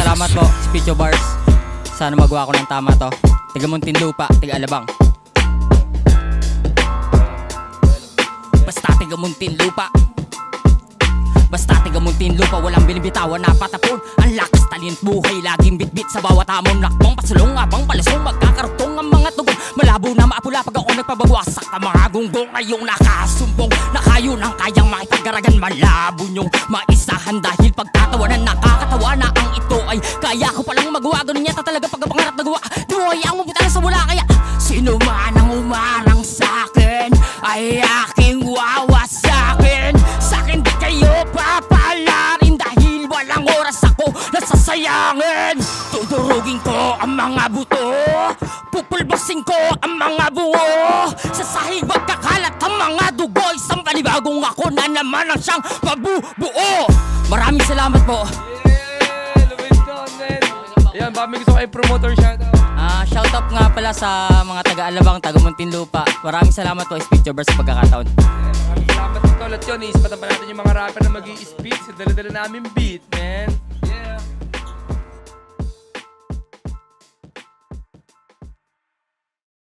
Salamat po, Speecho Bars. Sana magawa ko ng tama to. Tiga Muntinlupa, tiga Alabang. Basta tiga Muntinlupa. Basta tiga Muntinlupa, walang binibitawan na patapon. Ang lakas, talent, buhay, laging bitbit sa bawat hamon. Lakbang, pasulong, abang, palasong, magkakartong ang mga tugong. Malabo na maapula pag ako nagpabagwasak ang mga gunggong. Ngayong nakasumpong, nakayo nang kayang makipagaragan. Malabo nyong maisahan dahil pagtatawanan, nakakatawa na ang ito ay kaya ko palang magawa. Ganun yata talaga pag pangarap nagawa. Di mo hayaan mo buta na sa wala. Kaya sino man ang umarang sa'kin ay aking wawasakin. Sa'kin di kayo papalarin dahil walang oras ako nasasayangin. Tudurugin ko ang mga buto, pupulbasin ko ang mga buo. Sa sahig magkakalat ang mga dugo. Isang panibagong ako na naman ang siyang mabubuo. Maraming salamat po. Ayan, baka may gusto kayo promoter shoutout. Shoutout nga pala sa mga taga-Alabang, taga Muntinlupa. Maraming salamat po, Speecho Bars, sa pagkakataon. Maraming salamat dito. Ulit yun, iispatan pa natin yung mga rapper na mag-i-speak sa dala-dala namin beat, man.